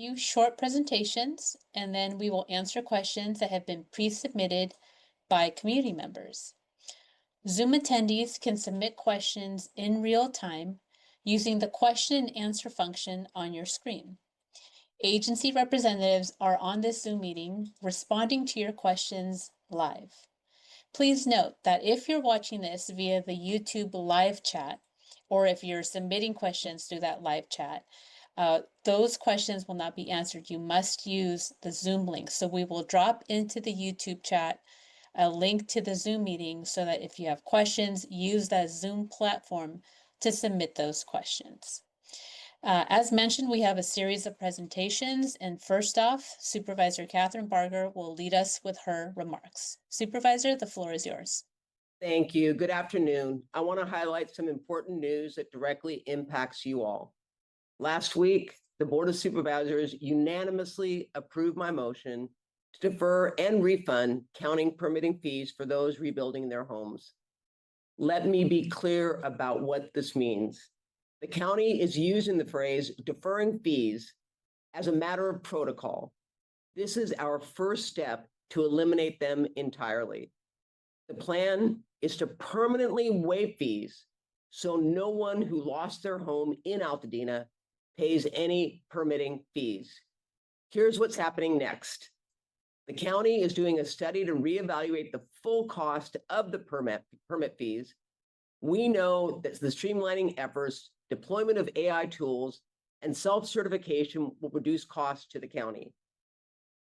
few short presentations, and then we will answer questions that have been pre-submitted by community members. Zoom attendees can submit questions in real time using the question and answer function on your screen. Agency representatives are on this Zoom meeting responding to your questions live. Please note that if you're watching this via the YouTube live chat, or if you're submitting questions through that live chat, those questions will not be answered. You must use the Zoom link. So we will drop into the YouTube chat a link to the Zoom meeting so that if you have questions, use that Zoom platform to submit those questions. As mentioned, we have a series of presentations, and first off, Supervisor Kathryn Barger will lead us with her remarks. Supervisor, the floor is yours. Thank you. Good afternoon. I want to highlight some important news that directly impacts you all. Last week, the Board of Supervisors unanimously approved my motion to defer and refund county permitting fees for those rebuilding their homes. Let me be clear about what this means. The county is using the phrase deferring fees as a matter of protocol. This is our first step to eliminate them entirely. The plan is to permanently waive fees so no one who lost their home in Altadena pays any permitting fees. Here's what's happening next. The county is doing a study to reevaluate the full cost of the permit fees. We know that the streamlining efforts, deployment of AI tools, and self-certification will reduce costs to the county.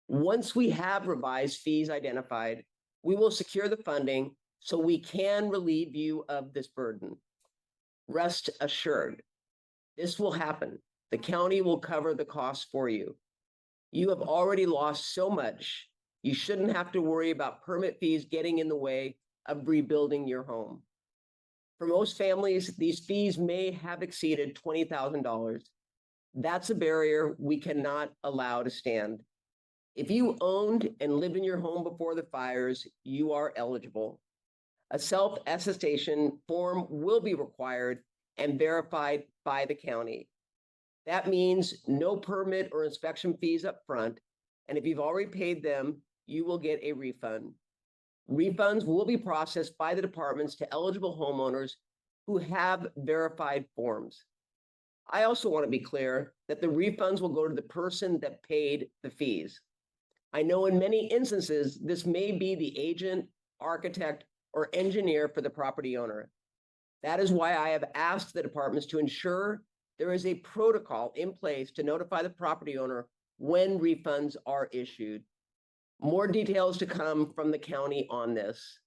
Once we have revised fees identified, we will secure the funding so we can relieve you of this burden. Rest assured, this will happen. The county will cover the costs for you. You have already lost so much, you shouldn't have to worry about permit fees getting in the way of rebuilding your home. For most families, these fees may have exceeded $20,000. That's a barrier we cannot allow to stand. If you owned and lived in your home before the fires, you are eligible. A self-attestation form will be required and verified by the county. That means no permit or inspection fees up front, and if you've already paid them, you will get a refund. Refunds will be processed by the departments to eligible homeowners who have verified forms. I also want to be clear that the refunds will go to the person that paid the fees. I know in many instances, this may be the agent, architect, or engineer for the property owner. That is why I have asked the departments to ensure there is a protocol in place to notify the property owner when refunds are issued. More details to come from the county on this.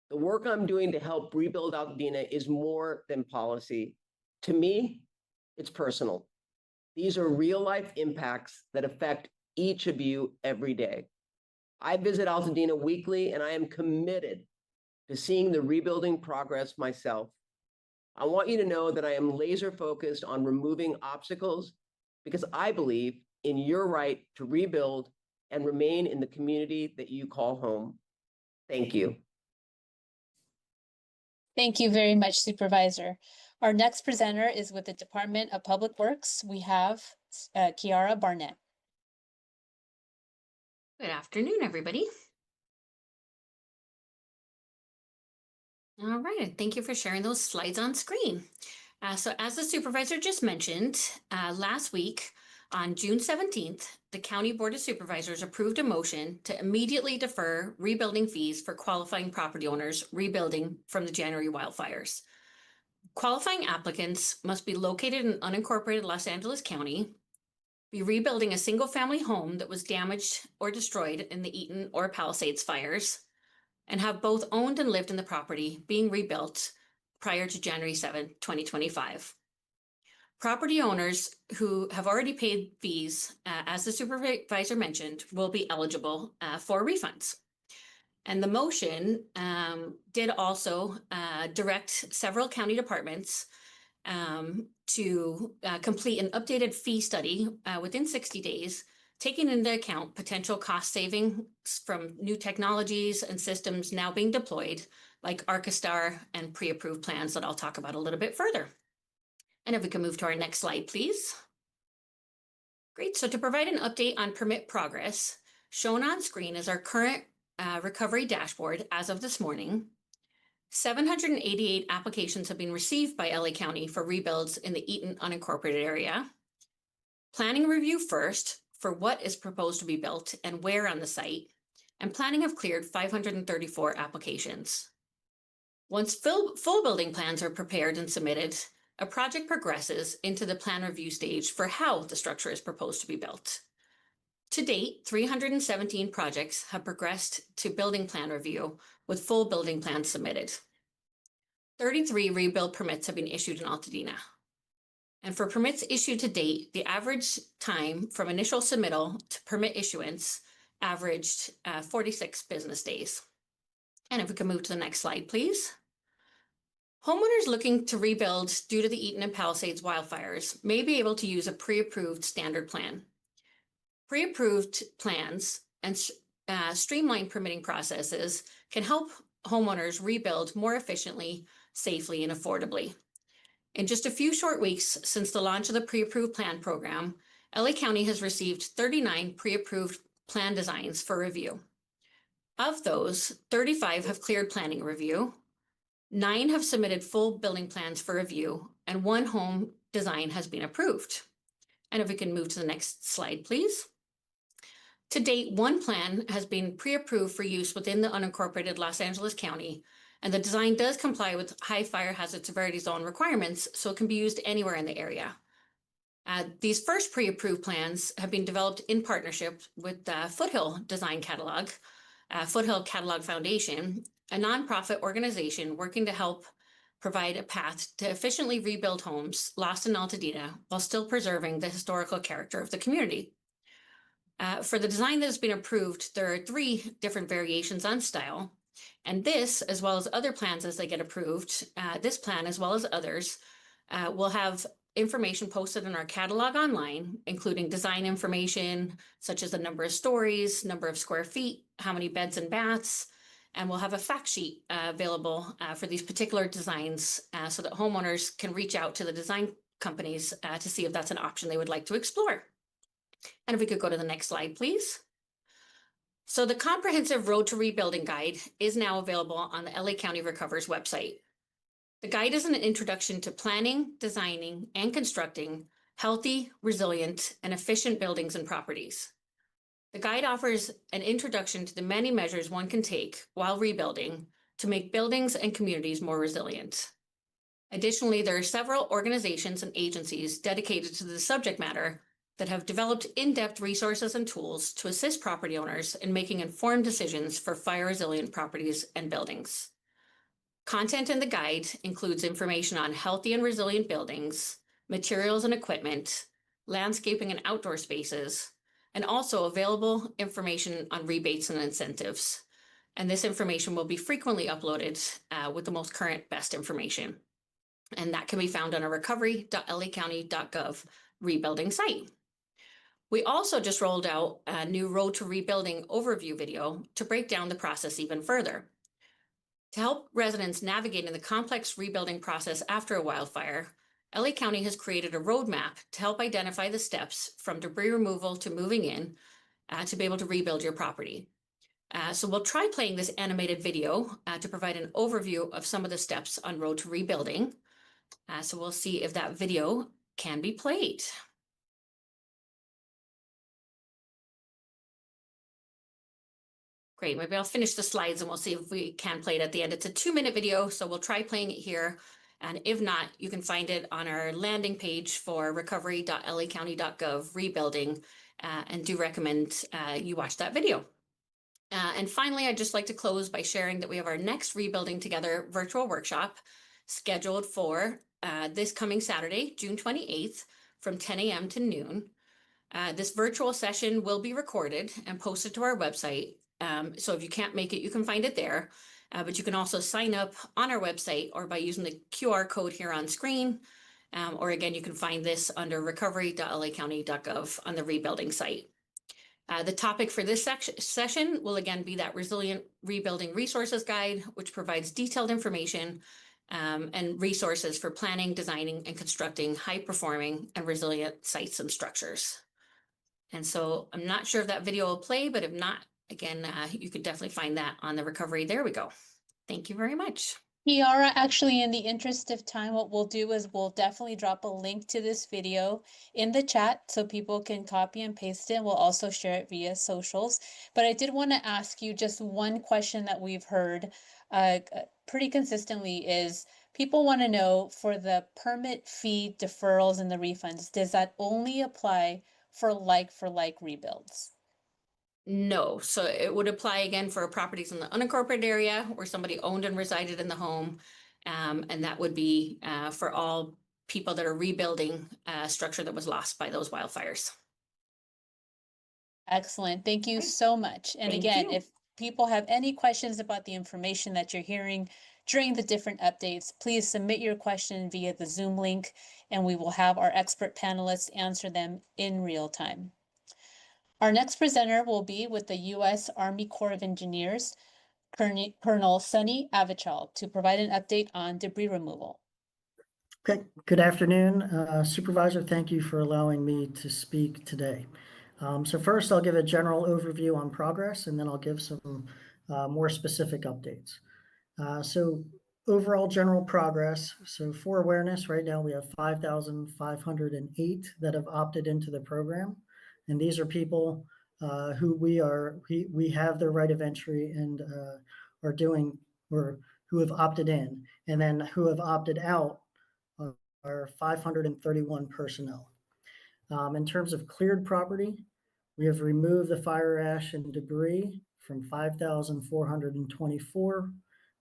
The work I'm doing to help rebuild Altadena is more than policy. To me, it's personal. These are real-life impacts that affect each of you every day. I visit Altadena weekly, and I am committed to seeing the rebuilding progress myself. I want you to know that I am laser focused on removing obstacles because I believe in your right to rebuild and remain in the community that you call home. Thank you. Thank you very much, Supervisor. Our next presenter is with the Department of Public Works. We have Kiara Barnett. Good afternoon, everybody. All right, thank you for sharing those slides on screen. So as the supervisor just mentioned, last week on June 17th, the County Board of Supervisors approved a motion to immediately defer rebuilding fees for qualifying property owners rebuilding from the January wildfires. Qualifying applicants must be located in unincorporated Los Angeles County, be rebuilding a single-family home that was damaged or destroyed in the Eaton or Palisades fires, and have both owned and lived in the property being rebuilt prior to January 7, 2025. Property owners who have already paid fees, as the supervisor mentioned, will be eligible for refunds. And the motion did also direct several county departments to complete an updated fee study within 60 days, taking into account potential cost savings from new technologies and systems now being deployed, like Archistar and pre-approved plans that I'll talk about a little bit further. And if we can move to our next slide, please. Great. So to provide an update on permit progress, shown on screen is our current recovery dashboard as of this morning. 788 applications have been received by LA County for rebuilds in the Eaton unincorporated area. Planning review first for what is proposed to be built and where on the site, and planning have cleared 534 applications. Once full building plans are prepared and submitted, a project progresses into the plan review stage for how the structure is proposed to be built. To date, 317 projects have progressed to building plan review with full building plans submitted. 33 rebuild permits have been issued in Altadena. And for permits issued to date, the average time from initial submittal to permit issuance averaged 46 business days. And if we can move to the next slide, please. Homeowners looking to rebuild due to the Eaton and Palisades wildfires may be able to use a pre-approved standard plan. Pre-approved plans and streamlined permitting processes can help homeowners rebuild more efficiently, safely, and affordably. In just a few short weeks since the launch of the pre-approved plan program, LA County has received 39 pre-approved plan designs for review. Of those, 35 have cleared planning review, 9 have submitted full building plans for review, and 1 home design has been approved. And if we can move to the next slide, please. To date, 1 plan has been pre-approved for use within the unincorporated Los Angeles County, and the design does comply with high fire hazard severity zone requirements, so it can be used anywhere in the area. These first pre-approved plans have been developed in partnership with Foothill Design Catalog, Foothill Catalog Foundation, a nonprofit organization working to help provide a path to efficiently rebuild homes lost in Altadena while still preserving the historical character of the community. For the design that has been approved, there are 3 different variations on style, and this, as well as other plans as they get approved, this plan, as well as others, will have information posted in our catalog online, including design information, such as the number of stories, number of square feet, how many beds and baths, and we'll have a fact sheet available for these particular designs so that homeowners can reach out to the design companies to see if that's an option they would like to explore. And if we could go to the next slide, please. So the comprehensive Road to Rebuilding Guide is now available on the LA County Recovers website. The guide is an introduction to planning, designing, and constructing healthy, resilient, and efficient buildings and properties. The guide offers an introduction to the many measures one can take while rebuilding to make buildings and communities more resilient. Additionally, there are several organizations and agencies dedicated to the subject matter that have developed in-depth resources and tools to assist property owners in making informed decisions for fire-resilient properties and buildings. Content in the guide includes information on healthy and resilient buildings, materials and equipment, landscaping and outdoor spaces, and also available information on rebates and incentives. And this information will be frequently uploaded with the most current best information. And that can be found on our recovery.lacounty.gov rebuilding site. We also just rolled out a new Road to Rebuilding overview video to break down the process even further. To help residents navigate in the complex rebuilding process after a wildfire, LA County has created a roadmap to help identify the steps from debris removal to moving in to be able to rebuild your property. So we'll try playing this animated video to provide an overview of some of the steps on Road to Rebuilding. So we'll see if that video can be played. Great, maybe I'll finish the slides and we'll see if we can play it at the end. It's a 2-minute video, so we'll try playing it here. And if not, you can find it on our landing page for recovery.lacounty.gov rebuilding, and do recommend you watch that video. And finally, I'd just like to close by sharing that we have our next Rebuilding Together virtual workshop scheduled for this coming Saturday, June 28th, from 10 a.m. to noon. This virtual session will be recorded and posted to our website. So if you can't make it, you can find it there. But you can also sign up on our website or by using the QR code here on screen. Or again, you can find this under recovery.lacounty.gov on the rebuilding site. The topic for this session will again be that Resilient Rebuilding Resources Guide, which provides detailed information and resources for planning, designing, and constructing high-performing and resilient sites and structures. And so I'm not sure if that video will play, but if not, again, you could definitely find that on the recovery. There we go. Thank you very much. Kiara, actually, in the interest of time, what we'll do is we'll definitely drop a link to this video in the chat so people can copy and paste it. We'll also share it via socials. But I did want to ask you just one question that we've heard pretty consistently is people want to know for the permit fee deferrals and the refunds, does that only apply for like rebuilds? No, so it would apply again for properties in the unincorporated area where somebody owned and resided in the home. And that would be for all people that are rebuilding a structure that was lost by those wildfires. Excellent. Thank you Okay. so much. And Thank again, you. if people have any questions about the information that you're hearing during the different updates, please submit your question via the Zoom link, and we will have our expert panelists answer them in real time. Our next presenter will be with the U.S. Army Corps of Engineers, Colonel Sunny Avichal, to provide an update on debris removal. Okay, good afternoon. Supervisor, thank you for allowing me to speak today. So first, I'll give a general overview on progress, and then I'll give some more specific updates. So overall general progress. So for awareness, right now we have 5,508 that have opted into the program. And these are people who we have their right of entry and are doing, or who have opted in, and then who have opted out are 531 personnel. In terms of cleared property, we have removed the fire ash and debris from 5,424.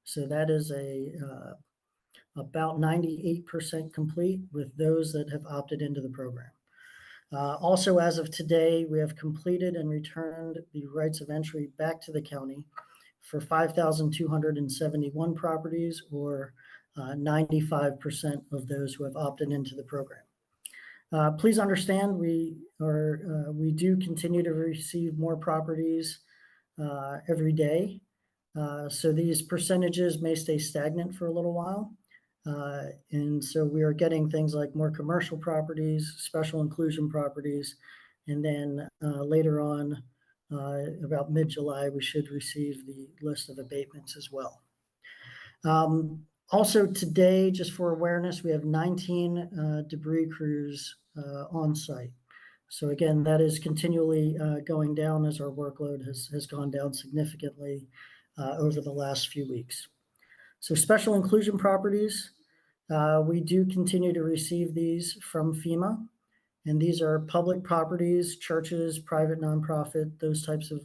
So that is about 98% complete with those that have opted into the program. Also, as of today, we have completed and returned the rights of entry back to the county for 5,271 properties, or 95% of those who have opted into the program. Please understand we do continue to receive more properties every day. So these percentages may stay stagnant for a little while. And so we are getting things like more commercial properties, special inclusion properties, and then later on, about mid-July, we should receive the list of abatements as well. Also today, just for awareness, we have 19 debris crews on site. So again, that is continually going down as our workload has gone down significantly over the last few weeks. So special inclusion properties, we do continue to receive these from FEMA. And these are public properties, churches, private nonprofit, those types of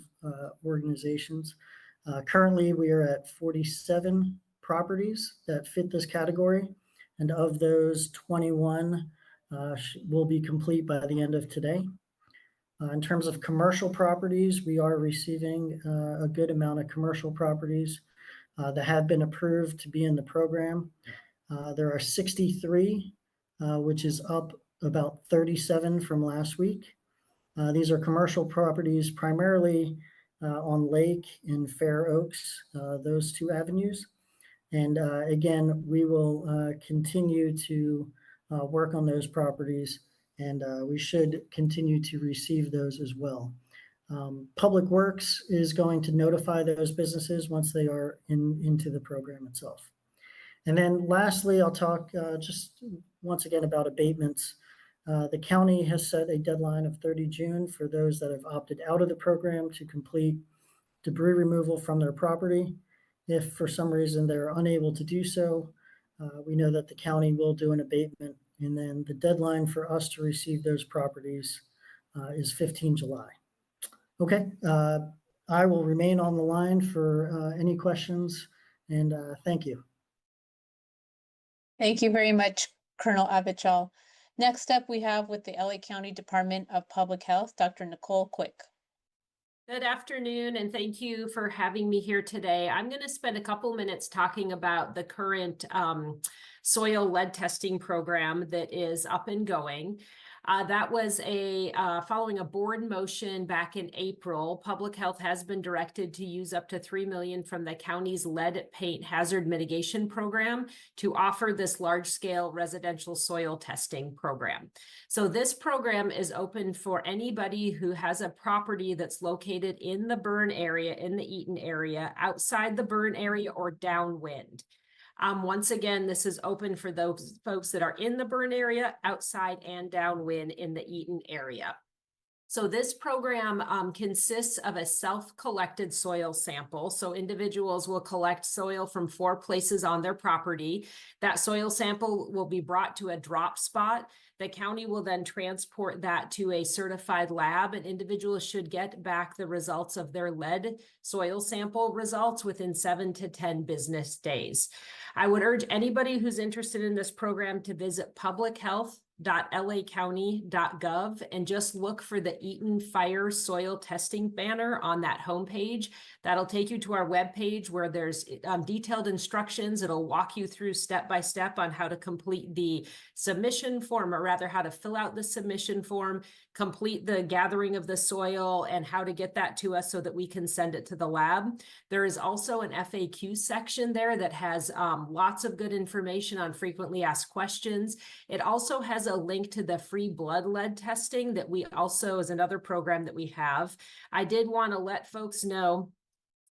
organizations. Currently, we are at 47 properties that fit this category. And of those, 21 will be complete by the end of today. In terms of commercial properties, we are receiving a good amount of commercial properties that have been approved to be in the program. There are 63, which is up about 37 from last week. These are commercial properties primarily on Lake and Fair Oaks, those two avenues. And again, we will continue to work on those properties, and we should continue to receive those as well. Public Works is going to notify those businesses once they are into the program itself. And then lastly, I'll talk just once again about abatements. The county has set a deadline of 30 June for those that have opted out of the program to complete debris removal from their property. If for some reason they're unable to do so, we know that the county will do an abatement, and then the deadline for us to receive those properties is 15 July. Okay, I will remain on the line for any questions, and thank you. Thank you very much, Colonel Avichal. Next up, we have with the LA County Department of Public Health, Dr. Nicole Quick. Good afternoon, and thank you for having me here today. I'm going to spend a couple minutes talking about the current soil lead testing program that is up and going. That was following a board motion back in April. Public Health has been directed to use up to $3 million from the county's lead paint hazard mitigation program to offer this large-scale residential soil testing program. So this program is open for anybody who has a property that's located in the burn area, in the Eaton area, outside the burn area, or downwind. Once again, this is open for those folks that are in the burn area, outside and downwind in the Eaton area. So this program consists of a self-collected soil sample. So individuals will collect soil from 4 places on their property. That soil sample will be brought to a drop spot. The county will then transport that to a certified lab, and individuals should get back the results of their lead soil sample results within 7 to 10 business days. I would urge anybody who's interested in this program to visit publichealth.lacounty.gov and just look for the Eaton Fire Soil Testing banner on that homepage. That'll take you to our webpage where there's detailed instructions. It'll walk you through step by step on how to complete the submission form, or rather how to fill out the submission form, complete the gathering of the soil, and how to get that to us so that we can send it to the lab. There is also an FAQ section there that has lots of good information on frequently asked questions. It also has a link to the free blood lead testing that we also is another program that we have. I did want to let folks know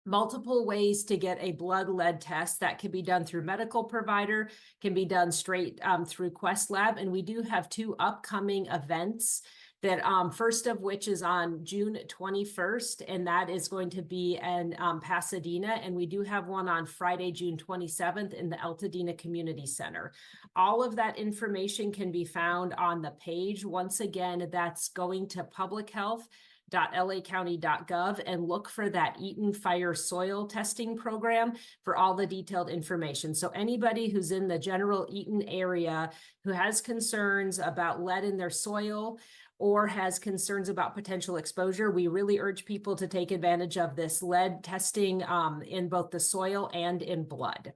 multiple ways to get a blood lead test. That can be done through medical provider, can be done straight through Quest Lab. And we do have 2 upcoming events that first of which is on June 21st, and that is going to be in Pasadena. And we do have one on Friday, June 27th in the Altadena Community Center. All of that information can be found on the page. Once again, that's going to publichealth.lacounty.gov and look for that Eaton Fire Soil Testing Program for all the detailed information. So anybody who's in the general Eaton area who has concerns about lead in their soil or has concerns about potential exposure, we really urge people to take advantage of this lead testing in both the soil and in blood.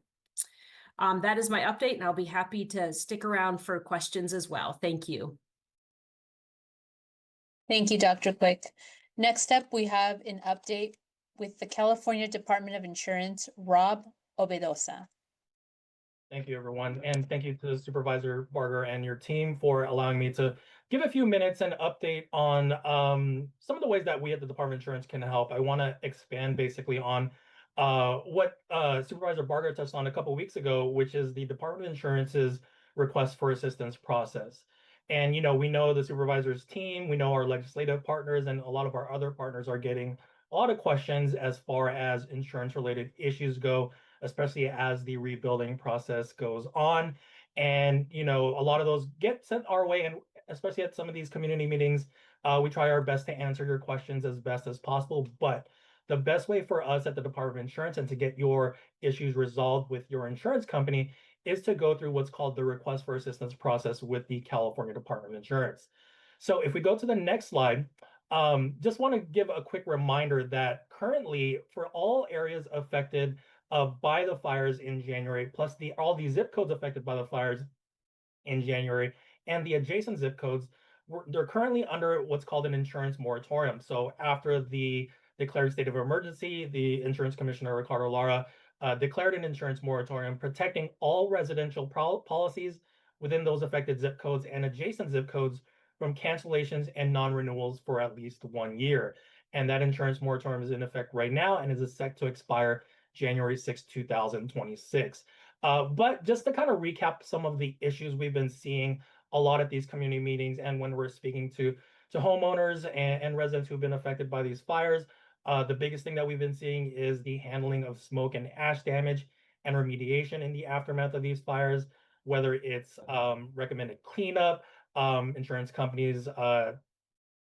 That is my update, and I'll be happy to stick around for questions as well. Thank you. Thank you, Dr. Quick. Next up, we have an update with the California Department of Insurance, Rob Obedosa. Thank you, everyone. And thank you to Supervisor Barger and your team for allowing me to give a few minutes and update on some of the ways that we at the Department of Insurance can help. I want to expand basically on what Supervisor Barger touched on a couple of weeks ago, which is the Department of Insurance's request for assistance process. And, we know the supervisor's team, we know our legislative partners, and a lot of our other partners are getting a lot of questions as far as insurance-related issues go, especially as the rebuilding process goes on. And, a lot of those get sent our way, and especially at some of these community meetings, we try our best to answer your questions as best as possible. But the best way for us at the Department of Insurance and to get your issues resolved with your insurance company is to go through what's called the request for assistance process with the California Department of Insurance. So if we go to the next slide, just want to give a quick reminder that currently for all areas affected by the fires in January, plus all the zip codes affected by the fires in January and the adjacent zip codes, they're currently under what's called an insurance moratorium. So after the declared state of emergency, the insurance commissioner, Ricardo Lara, declared an insurance moratorium protecting all residential policies within those affected zip codes and adjacent zip codes from cancellations and non-renewals for at least 1 year. And that insurance moratorium is in effect right now and is set to expire January 6, 2026. But just to kind of recap some of the issues we've been seeing a lot at these community meetings and when we're speaking to homeowners and residents who've been affected by these fires, the biggest thing that we've been seeing is the handling of smoke and ash damage and remediation in the aftermath of these fires, whether it's recommended cleanup, insurance companies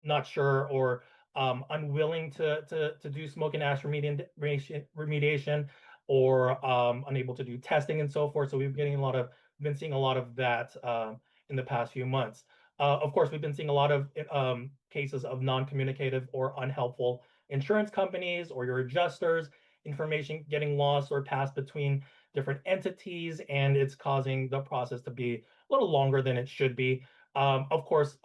not sure or unwilling to do smoke and ash remediation or unable to do testing and so forth. So we've been seeing a lot of that in the past few months. Of course, we've been seeing a lot of cases of non-communicative or unhelpful insurance companies or your adjusters, information getting lost or passed between different entities, and it's causing the process to be a little longer than it should be. Of course,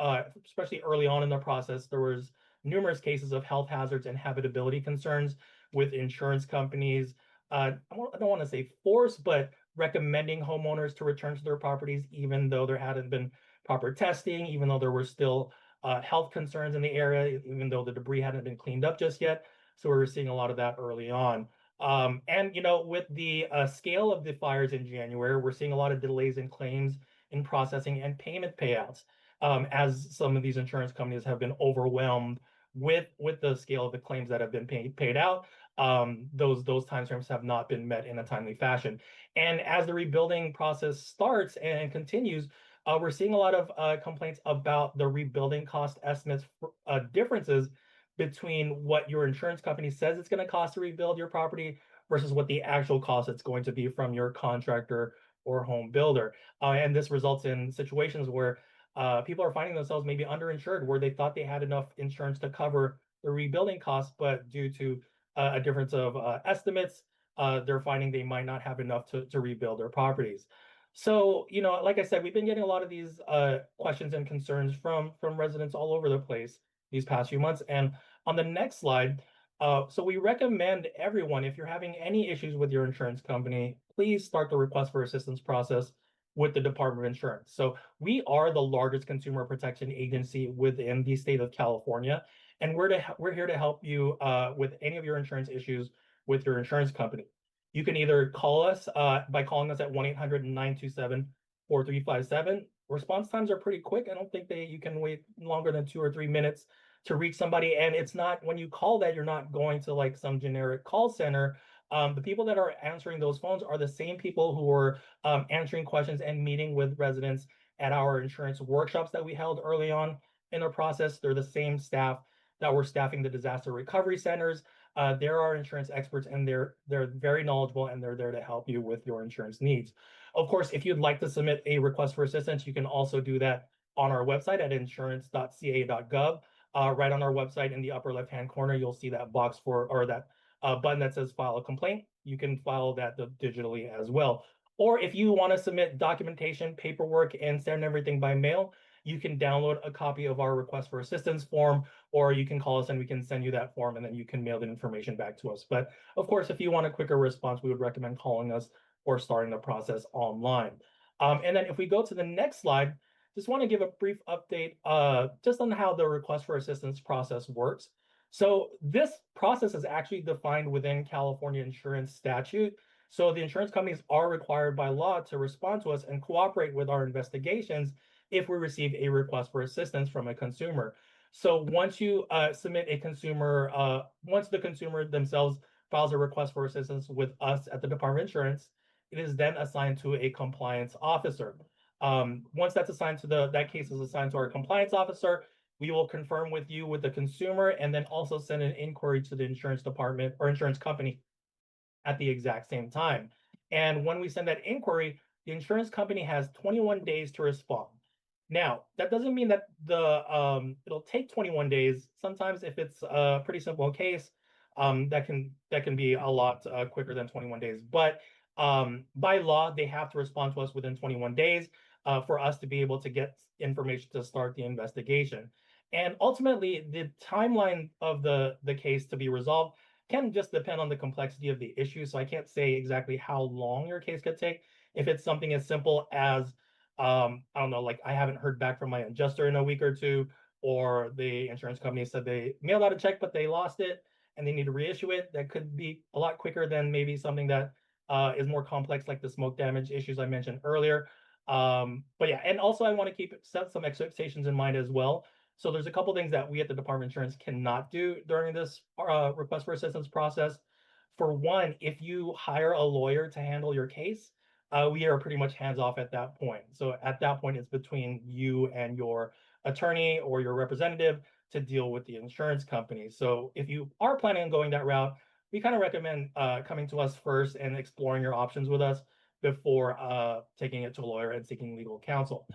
especially early on in the process, there was numerous cases of health hazards and habitability concerns with insurance companies. I don't want to say force, but recommending homeowners to return to their properties, even though there hadn't been proper testing, even though there were still health concerns in the area, even though the debris hadn't been cleaned up just yet. So we were seeing a lot of that early on. And with the scale of the fires in January, we're seeing a lot of delays in claims, in processing, and payment payouts, as some of these insurance companies have been overwhelmed with the scale of the claims that have been paid out. Those timeframes have not been met in a timely fashion. And as the rebuilding process starts and continues, we're seeing a lot of complaints about the rebuilding cost estimates, differences between what your insurance company says it's going to cost to rebuild your property versus what the actual cost it's going to be from your contractor or home builder. And this results in situations where people are finding themselves maybe underinsured, where they thought they had enough insurance to cover the rebuilding costs, but due to a difference of estimates, they're finding they might not have enough to rebuild their properties. So, like I said, we've been getting a lot of these questions and concerns from residents all over the place these past few months. And on the next slide, so we recommend everyone, if you're having any issues with your insurance company, please start the request for assistance process with the Department of Insurance. So we are the largest consumer protection agency within the state of California, and we're here to help you with any of your insurance issues with your insurance company. You can either call us by calling us at 1-800-927-4357. Response times are pretty quick. I don't think you can wait longer than 2 or 3 minutes to reach somebody. And it's not, when you call that, you're not going to like some generic call center. The people that are answering those phones are the same people who are answering questions and meeting with residents at our insurance workshops that we held early on in the process. They're the same staff that were staffing the disaster recovery centers. They're our insurance experts, and they're very knowledgeable, and they're there to help you with your insurance needs. Of course, if you'd like to submit a request for assistance, you can also do that on our website at insurance.ca.gov. Right on our website in the upper left-hand corner, you'll see that box or that button that says file a complaint. You can file that digitally as well. Or if you want to submit documentation, paperwork, and send everything by mail, you can download a copy of our request for assistance form, or you can call us and we can send you that form, and then you can mail the information back to us. But of course, if you want a quicker response, we would recommend calling us or starting the process online. And then if we go to the next slide, just want to give a brief update just on how the request for assistance process works. So this process is actually defined within California insurance statute. So the insurance companies are required by law to respond to us and cooperate with our investigations if we receive a request for assistance from a consumer. So once you submit a consumer, once the consumer themselves files a request for assistance with us at the Department of Insurance, it is then assigned to a compliance officer. Once that's assigned to that case is assigned to our compliance officer, we will confirm with you with the consumer, and then also send an inquiry to the insurance department or insurance company at the exact same time. And when we send that inquiry, the insurance company has 21 days to respond. Now, that doesn't mean that it'll take 21 days. Sometimes if it's a pretty simple case, that can be a lot quicker than 21 days. But by law, they have to respond to us within 21 days for us to be able to get information to start the investigation. And ultimately, the timeline of the case to be resolved can just depend on the complexity of the issue. So I can't say exactly how long your case could take. If it's something as simple as, I don't know, like I haven't heard back from my adjuster in a week or two, or the insurance company said they mailed out a check, but they lost it and they need to reissue it, that could be a lot quicker than maybe something that is more complex, like the smoke damage issues I mentioned earlier. But yeah, and also I want to set some expectations in mind as well. So there's a couple things that we at the Department of Insurance cannot do during this request for assistance process. For one, if you hire a lawyer to handle your case, we are pretty much hands off at that point. So at that point, it's between you and your attorney or your representative to deal with the insurance company. So if you are planning on going that route, we kind of recommend coming to us first and exploring your options with us before taking it to a lawyer and seeking legal counsel.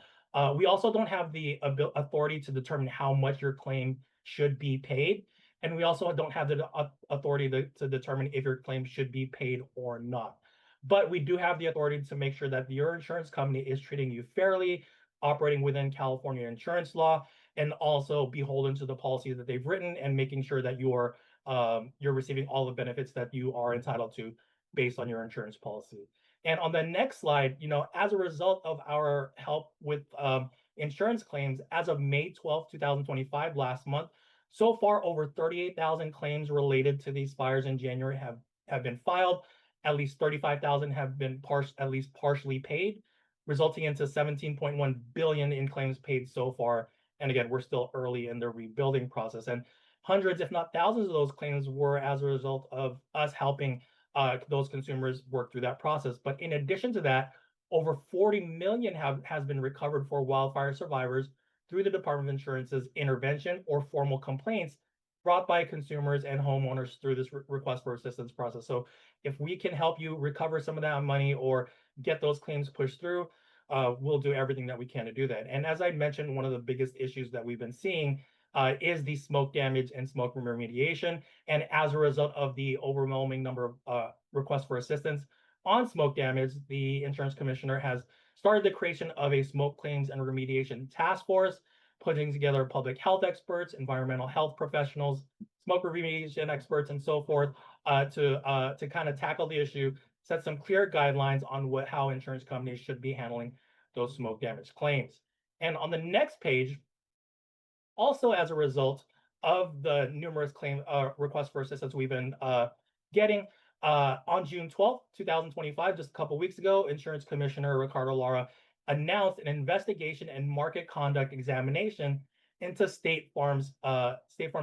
We also don't have the authority to determine how much your claim should be paid. And we also don't have the authority to determine if your claim should be paid or not. But we do have the authority to make sure that your insurance company is treating you fairly, operating within California insurance law, and also beholden to the policies that they've written and making sure that you're receiving all the benefits that you are entitled to based on your insurance policy. And on the next slide, as a result of our help with insurance claims, as of May 12th, 2025, last month, so far over 38,000 claims related to these fires in January have been filed. At least 35,000 have been at least partially paid, resulting into 17.1 billion in claims paid so far. And again, we're still early in the rebuilding process, and hundreds, if not thousands, of those claims were as a result of us helping those consumers work through that process. But in addition to that, over 40 million has been recovered for wildfire survivors through the Department of Insurance's intervention or formal complaints brought by consumers and homeowners through this request for assistance process. So if we can help you recover some of that money or get those claims pushed through, we'll do everything that we can to do that. And as I mentioned, one of the biggest issues that we've been seeing is the smoke damage and smoke remediation. And as a result of the overwhelming number of requests for assistance on smoke damage, the insurance commissioner has started the creation of a smoke claims and remediation task force, putting together public health experts, environmental health professionals, smoke remediation experts, and so forth to kind of tackle the issue, set some clear guidelines on how insurance companies should be handling those smoke damage claims. And on the next page, also as a result of the numerous requests for assistance we've been getting, on June 12th, 2025, just a couple weeks ago, Insurance Commissioner Ricardo Lara announced an investigation and market conduct examination into State Farm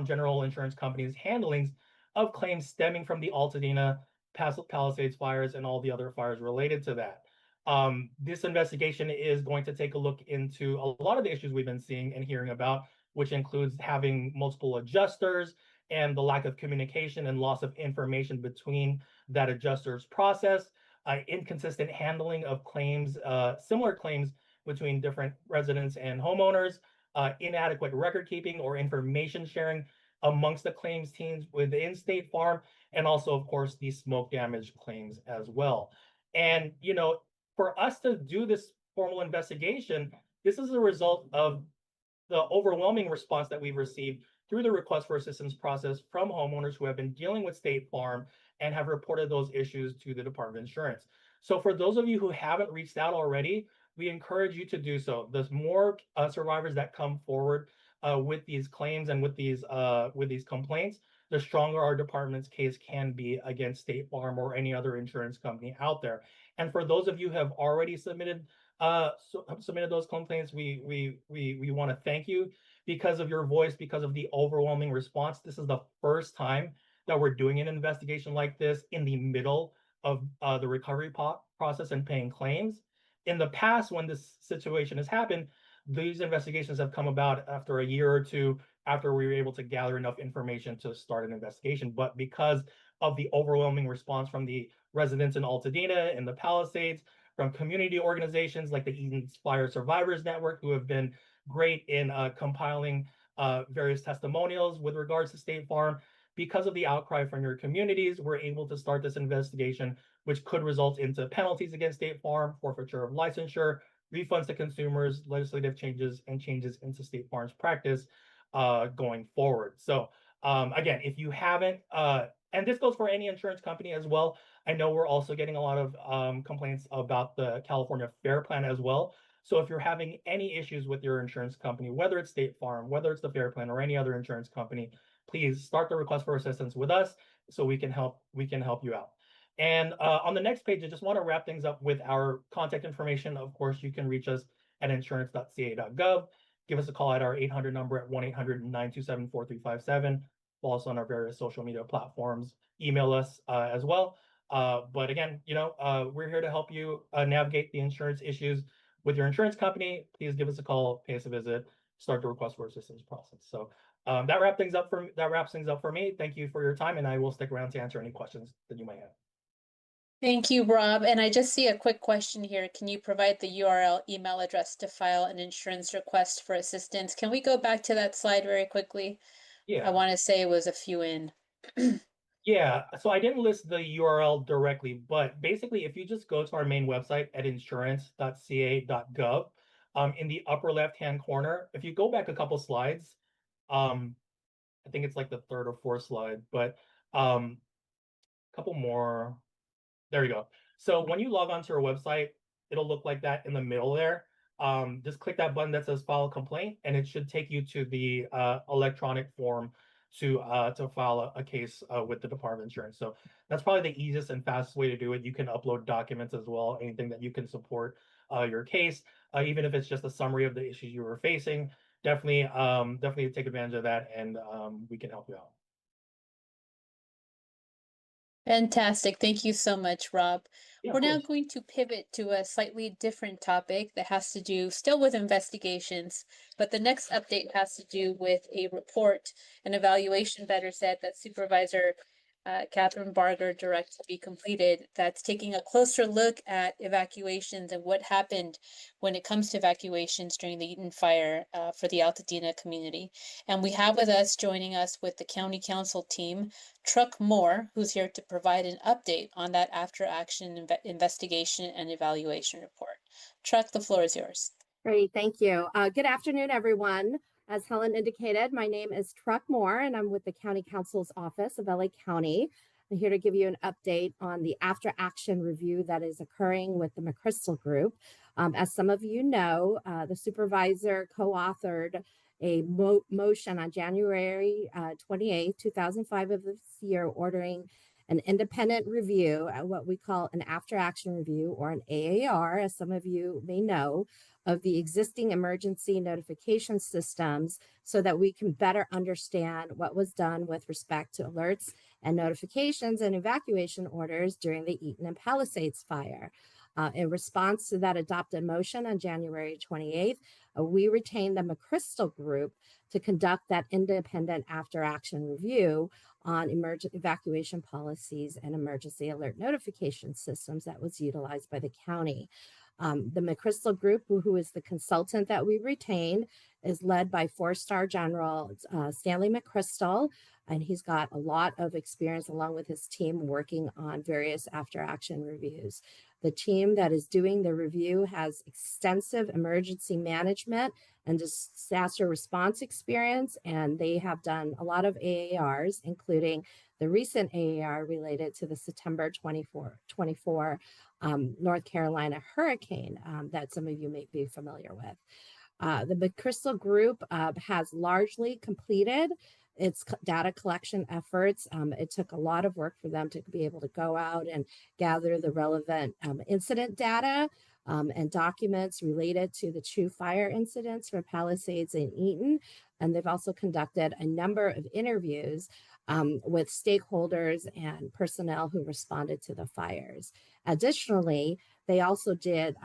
General Insurance Company's handlings of claims stemming from the Altadena Palisades fires and all the other fires related to that. This investigation is going to take a look into a lot of the issues we've been seeing and hearing about, which includes having multiple adjusters and the lack of communication and loss of information between that adjuster's process, inconsistent handling of claims, similar claims between different residents and homeowners, inadequate record keeping or information sharing amongst the claims teams within State Farm, and also, of course, the smoke damage claims as well. And, for us to do this formal investigation, this is a result of the overwhelming response that we've received through the request for assistance process from homeowners who have been dealing with State Farm and have reported those issues to the Department of Insurance. So for those of you who haven't reached out already, we encourage you to do so. There's more survivors that come forward with these claims and with these complaints, the stronger our department's case can be against State Farm or any other insurance company out there. And for those of you who have already submitted those complaints, we want to thank you because of your voice, because of the overwhelming response. This is the first time that we're doing an investigation like this in the middle of the recovery process and paying claims. In the past, when this situation has happened, these investigations have come about after a year or two after we were able to gather enough information to start an investigation. But because of the overwhelming response from the residents in Altadena and the Palisades, from community organizations like the Eaton Fire Survivors Network, who have been great in compiling various testimonials with regards to State Farm, because of the outcry from your communities, we're able to start this investigation, which could result into penalties against State Farm, forfeiture of licensure, refunds to consumers, legislative changes, and changes into State Farm's practice going forward. So again, if you haven't, and this goes for any insurance company as well. I know we're also getting a lot of complaints about the California Fair Plan as well. So if you're having any issues with your insurance company, whether it's State Farm, whether it's the Fair Plan or any other insurance company, please start the request for assistance with us so we can help you out. And on the next page, I just want to wrap things up with our contact information. Of course, you can reach us at insurance.ca.gov. Give us a call at our 800 number at 1-800-927-4357. Follow us on our various social media platforms. Email us as well. But again, we're here to help you navigate the insurance issues with your insurance company. Please give us a call, pay us a visit, start the request for assistance process. So that wraps things up for me. Thank you for your time, and I will stick around to answer any questions that you might have. Thank you, Rob. And I just see a quick question here. Can you provide the URL email address to file an insurance request for assistance? Can we go back to that slide very quickly? Yeah. I want to say it was a few in. Yeah, so I didn't list the URL directly, but basically if you just go to our main website at insurance.ca.gov, in the upper left-hand corner. If you go back a couple slides, I think it's like the third or fourth slide, but a couple more. There we go. So when you log onto our website, it'll look like that in the middle there. Just click that button that says file a complaint, and it should take you to the electronic form to file a case with the Department of Insurance. So that's probably the easiest and fastest way to do it. You can upload documents as well, anything that you can support your case, even if it's just a summary of the issues you were facing. Definitely take advantage of that, and we can help you out. Fantastic. Thank you so much, Rob. Yeah, We're of now course. going to pivot to a slightly different topic that has to do still with investigations, but the next update has to do with a report, an evaluation, better said, that Supervisor Kathryn Barger directed to be completed, that's taking a closer look at evacuations and what happened when it comes to evacuations during the Eaton fire for the Altadena community. And we have with us, joining us with the County Council team, Truck Moore, who's here to provide an update on that after-action investigation and evaluation report. Truck, the floor is yours. Great, thank you. Good afternoon, everyone. As Helen indicated, my name is Truck Moore, and I'm with the County Council's Office of LA County. I'm here to give you an update on the after-action review that is occurring with the McChrystal Group. As some of you know, the supervisor co-authored a motion on January 28, 2005 of this year, ordering an independent review, what we call an after-action review, or an AAR, as some of you may know, of the existing emergency notification systems so that we can better understand what was done with respect to alerts and notifications and evacuation orders during the Eaton and Palisades fire. In response to that adopted motion on January 28th, we retained the McChrystal Group to conduct that independent after-action review on emergent evacuation policies and emergency alert notification systems that was utilized by the county. The McChrystal Group, who is the consultant that we retained, is led by 4-star General Stanley McChrystal, and he's got a lot of experience along with his team working on various after-action reviews. The team that is doing the review has extensive emergency management and disaster response experience, and they have done a lot of AARs, including the recent AAR related to the September 24 North Carolina hurricane that some of you may be familiar with. The McChrystal Group has largely completed its data collection efforts. It took a lot of work for them to be able to go out and gather the relevant incident data and documents related to the 2 fire incidents for Palisades and Eaton. And they've also conducted a number of interviews with stakeholders and personnel who responded to the fires. Additionally, they also did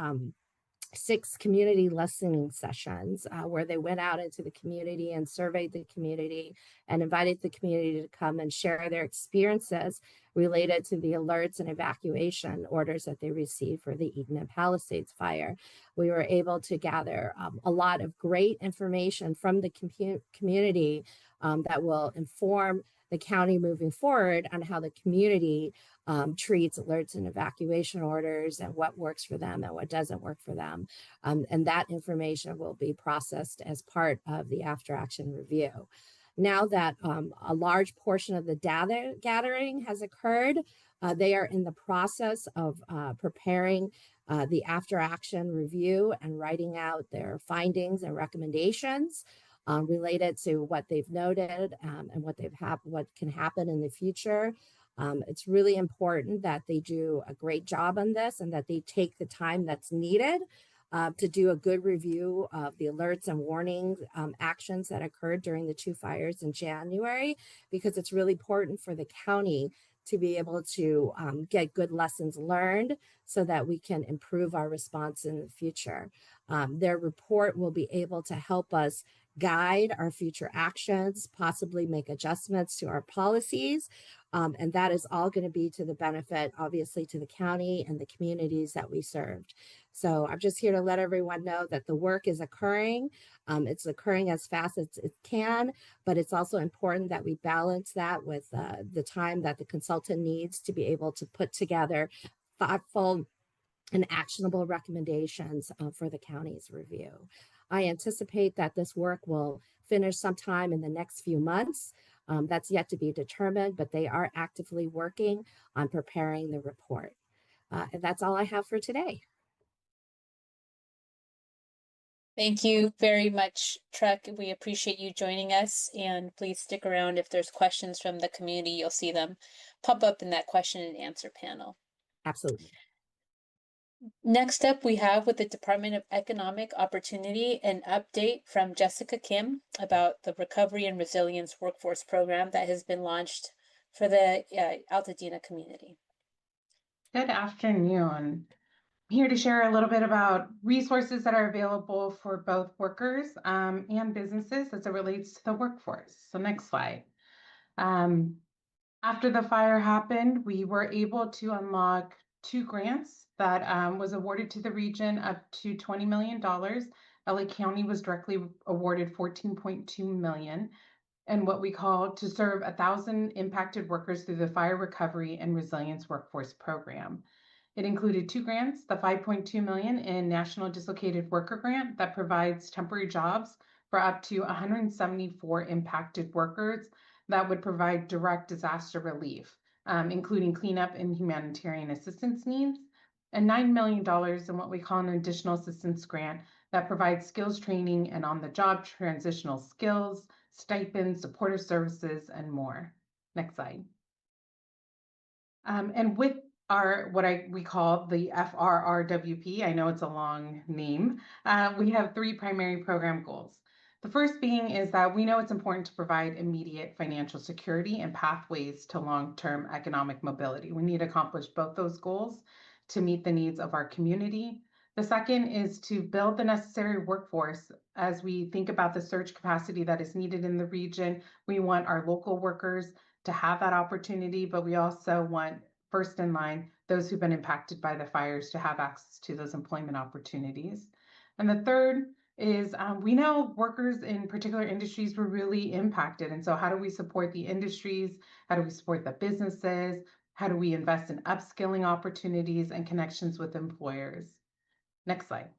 6 community listening sessions where they went out into the community and surveyed the community and invited the community to come and share their experiences related to the alerts and evacuation orders that they received for the Eaton and Palisades fire. We were able to gather a lot of great information from the community that will inform the county moving forward on how the community treats alerts and evacuation orders and what works for them and what doesn't work for them. And that information will be processed as part of the after-action review. Now that a large portion of the data gathering has occurred, they are in the process of preparing the after-action review and writing out their findings and recommendations related to what they've noted and what can happen in the future. It's really important that they do a great job on this and that they take the time that's needed to do a good review of the alerts and warning actions that occurred during the 2 fires in January, because it's really important for the county to be able to get good lessons learned so that we can improve our response in the future. Their report will be able to help us guide our future actions, possibly make adjustments to our policies. And that is all going to be to the benefit, obviously, to the county and the communities that we served. So I'm just here to let everyone know that the work is occurring. It's occurring as fast as it can, but it's also important that we balance that with the time that the consultant needs to be able to put together thoughtful and actionable recommendations for the county's review. I anticipate that this work will finish sometime in the next few months. That's yet to be determined, but they are actively working on preparing the report. And that's all I have for today. Thank you very much, Truck. We appreciate you joining us, and please stick around. If there's questions from the community, you'll see them pop up in that question and answer panel. Absolutely. Next up, we have with the Department of Economic Opportunity an update from Jessica Kim about the Recovery and Resilience Workforce Program that has been launched for the Altadena community. Good afternoon. I'm here to share a little bit about resources that are available for both workers and businesses as it relates to the workforce. So next slide. After the fire happened, we were able to unlock 2 grants that was awarded to the region up to $20 million. LA County was directly awarded $14.2 million, and what we call to serve 1,000 impacted workers through the Fire Recovery and Resilience Workforce Program. It included 2 grants, the $5.2 million in National Dislocated Worker Grant that provides temporary jobs for up to 174 impacted workers that would provide direct disaster relief, including cleanup and humanitarian assistance needs, and $9 million in what we call an additional assistance grant that provides skills training and on-the-job transitional skills, stipends, supportive services, and more. Next slide. And with our we call the FRRWP, I know it's a long name, we have 3 primary program goals. The first being is that we know it's important to provide immediate financial security and pathways to long-term economic mobility. We need to accomplish both those goals to meet the needs of our community. The second is to build the necessary workforce as we think about the surge capacity that is needed in the region. We want our local workers to have that opportunity, but we also want first in line those who've been impacted by the fires to have access to those employment opportunities. And the third is we know workers in particular industries were really impacted. And so how do we support the industries? How do we support the businesses? How do we invest in upskilling opportunities and connections with employers? Next slide.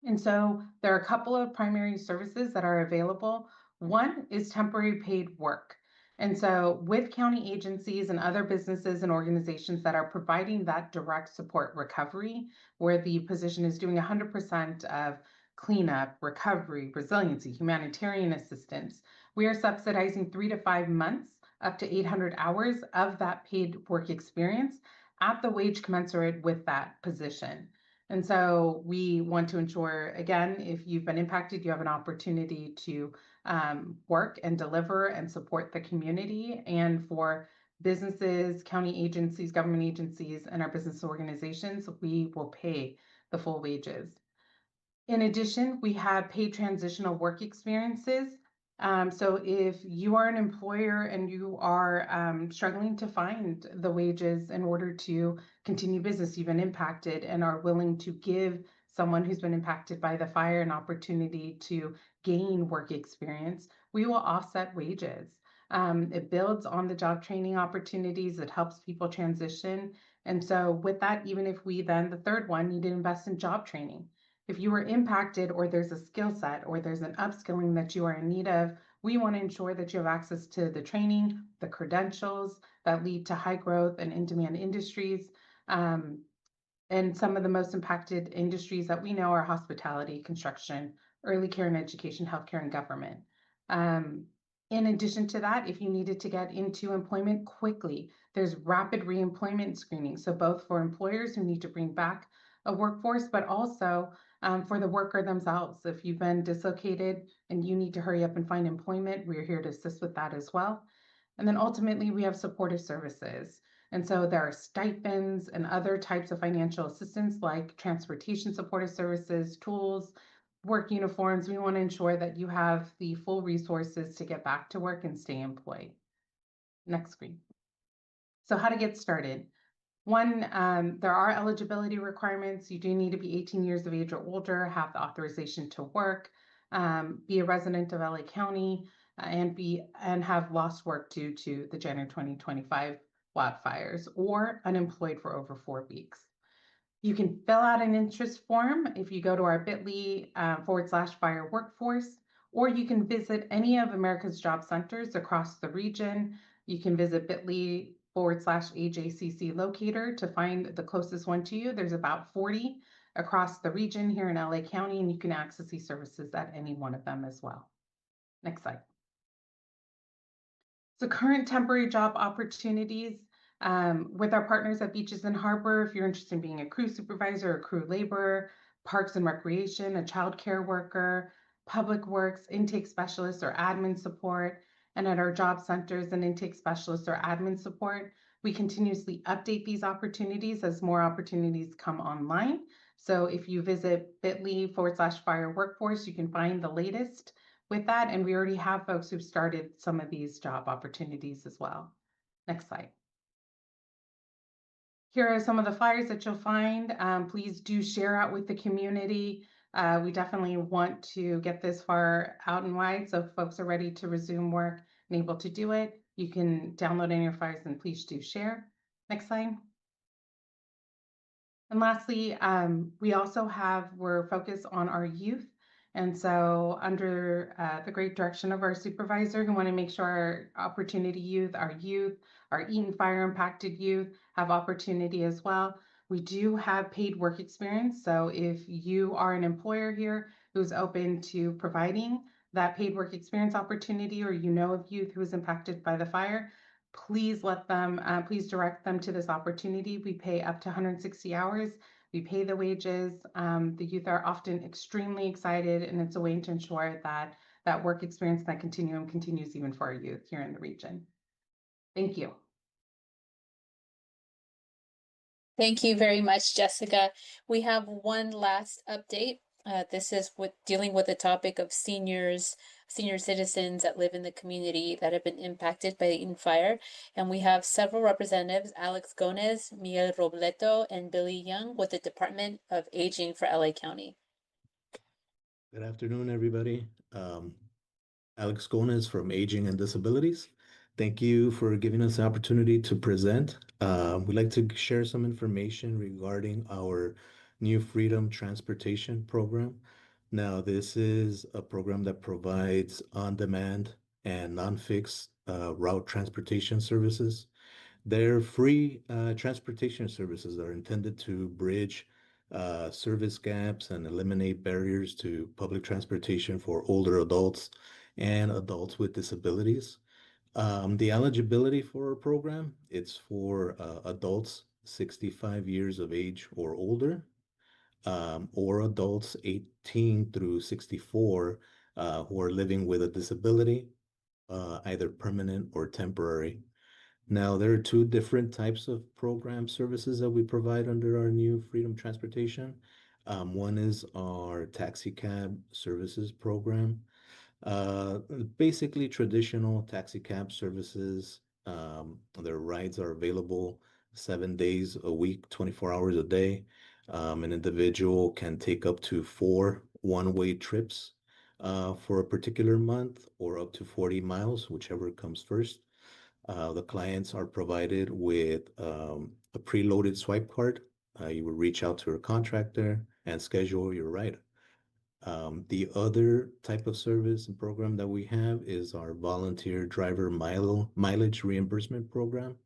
And so there are a couple of primary services that are available. One is temporary paid work. And so with county agencies and other businesses and organizations that are providing that direct support recovery, where the position is doing 100% of cleanup, recovery, resiliency, humanitarian assistance, we are subsidizing 3 to 5 months, up to 800 hours of that paid work experience at the wage commensurate with that position. And so we want to ensure, again, if you've been impacted, you have an opportunity to work and deliver and support the community. And for businesses, county agencies, government agencies, and our business organizations, we will pay the full wages. In addition, we have paid transitional work experiences. So if you are an employer and you are struggling to find the wages in order to continue business, you've been impacted and are willing to give someone who's been impacted by the fire an opportunity to gain work experience, we will offset wages. It builds on the job training opportunities. It helps people transition. And so with that, even if we then, the third one, need to invest in job training. If you were impacted or there's a skill set or there's an upskilling that you are in need of, we want to ensure that you have access to the training, the credentials that lead to high growth and in-demand industries. And some of the most impacted industries that we know are hospitality, construction, early care and education, healthcare, and government. In addition to that, if you needed to get into employment quickly, there's rapid reemployment screening. So both for employers who need to bring back a workforce, but also for the worker themselves. If you've been dislocated and you need to hurry up and find employment, we're here to assist with that as well. And then ultimately, we have supportive services. And so there are stipends and other types of financial assistance like transportation supportive services, tools, work uniforms. We want to ensure that you have the full resources to get back to work and stay employed. Next screen. So how to get started. One, there are eligibility requirements. You do need to be 18 years of age or older, have the authorization to work, be a resident of LA County, and have lost work due to the January 2025 wildfires, or unemployed for over 4 weeks. You can fill out an interest form if you go to our bit.ly /fire workforce, or you can visit any of America's job centers across the region. You can visit bit.ly /AJCC locator to find the closest one to you. There's about 40 across the region here in LA County, and you can access these services at any one of them as well. Next slide. So current temporary job opportunities with our partners at Beaches and Harbor. If you're interested in being a crew supervisor, a crew laborer, parks and recreation, a child care worker, public works, intake specialist, or admin support, and at our job centers and intake specialist or admin support, we continuously update these opportunities as more opportunities come online. So if you visit bit.ly /fire workforce, you can find the latest with that, and we already have folks who've started some of these job opportunities as well. Next slide. Here are some of the flyers that you'll find. Please do share out with the community. We definitely want to get this far out and wide, so if folks are ready to resume work and able to do it, you can download any of your flyers and please do share. Next slide. And lastly, we're focused on our youth. And so under the great direction of our supervisor, who want to make sure our opportunity youth, our Eaton fire impacted youth have opportunity as well. We do have paid work experience. So if you are an employer here who's open to providing that paid work experience opportunity, or you know of youth who is impacted by the fire, please please direct them to this opportunity. We pay up to 160 hours. We pay the wages. The youth are often extremely excited, and it's a way to ensure that that work experience, that continuum continues even for our youth here in the region. Thank you. Thank you very much, Jessica. We have one last update. This is dealing with the topic of senior citizens that live in the community that have been impacted by the Eaton fire. And we have several representatives, Alex Gomez, Miguel Robleto, and Billy Young with the Department of Aging for LA County. Good afternoon, everybody. Alex Gomez from Aging and Disabilities. Thank you for giving us the opportunity to present. We'd like to share some information regarding our new Freedom Transportation program. Now, this is a program that provides on-demand and non-fixed route transportation services. They're free transportation services that are intended to bridge service gaps and eliminate barriers to public transportation for older adults and adults with disabilities. The eligibility for our program, it's for adults 65 years of age or older, or adults 18 through 64 who are living with a disability, either permanent or temporary. Now, there are two different types of program services that we provide under our new Freedom Transportation. One is our taxi cab services program. Basically traditional taxi cab services. Their rides are available 7 days a week, 24 hours a day. An individual can take up to 4 one-way trips for a particular month, or up to 40 miles, whichever comes first. The clients are provided with a preloaded swipe card. You will reach out to a contractor and schedule your ride. The other type of service and program that we have is our volunteer driver mileage reimbursement program.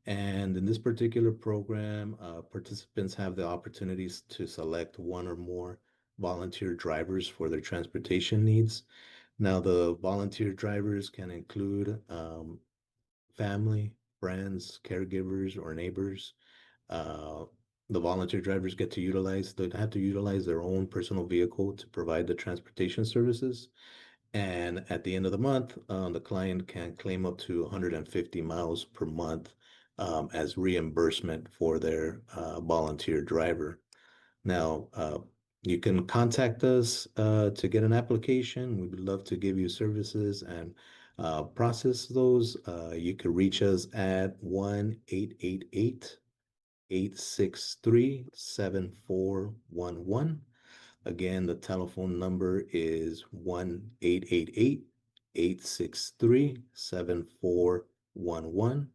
And in this particular program, participants have the opportunities to select one or more volunteer drivers for their transportation needs. Now, the volunteer drivers can include family, friends, caregivers, or neighbors. The volunteer drivers they have to utilize their own personal vehicle to provide the transportation services. And at the end of the month, the client can claim up to 150 miles per month as reimbursement for their volunteer driver. Now, you can contact us to get an application. We would love to give you services and process those. You can reach us at 1-888-863-7411. Again, the telephone number is 1-888-863-7411.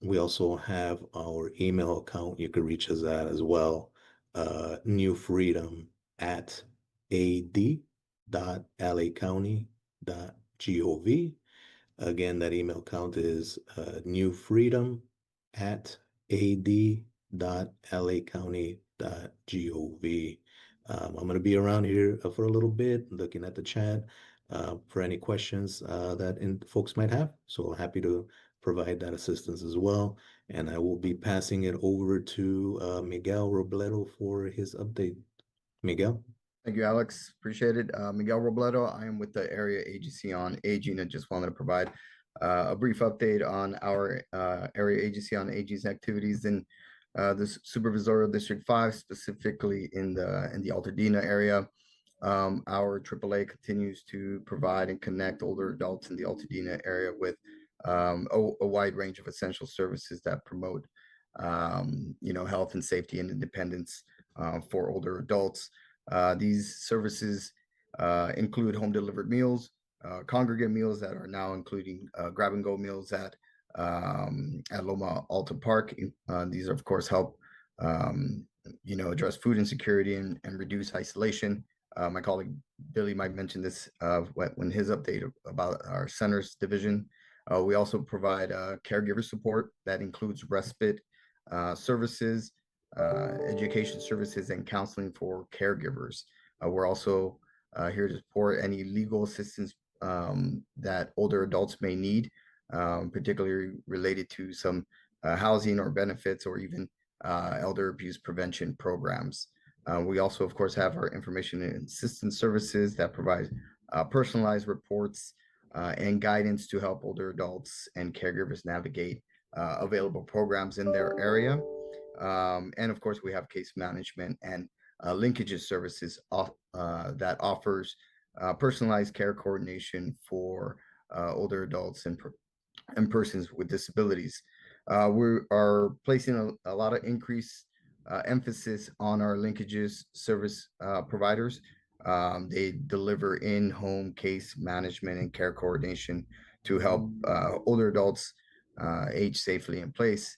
We also have our email account. You can reach us at as well. newfreedom@ad.lacounty.gov. Again, that email account is newfreedom@ad.lacounty.gov. I'm going to be around here for a little bit, looking at the chat for any questions that folks might have. So happy to provide that assistance as well. And I will be passing it over to Miguel Robledo for his update. Miguel? Thank you, Alex. Appreciate it. Miguel Robledo. I am with the Area Agency on Aging and just wanted to provide a brief update on our Area Agency on Aging's activities in the Supervisorial District 5, specifically in the Altadena area. Our AAA continues to provide and connect older adults in the Altadena area with a wide range of essential services that promote health and safety and independence for older adults. These services include home delivered meals, congregate meals that are now including grab and go meals at Loma Alta Park. These of course help address food insecurity and reduce isolation. My colleague Billy might mention this when his update about our centers division. We also provide caregiver support that includes respite services, education services, and counseling for caregivers. We're also here to support any legal assistance that older adults may need, particularly related to some housing or benefits or even elder abuse prevention programs. We also, of course, have our information and assistance services that provide personalized reports and guidance to help older adults and caregivers navigate available programs in their area. And of course, we have case management and linkages services that offers personalized care coordination for older adults and persons with disabilities. We are placing a lot of increased emphasis on our linkages service providers. They deliver in-home case management and care coordination to help older adults age safely in place.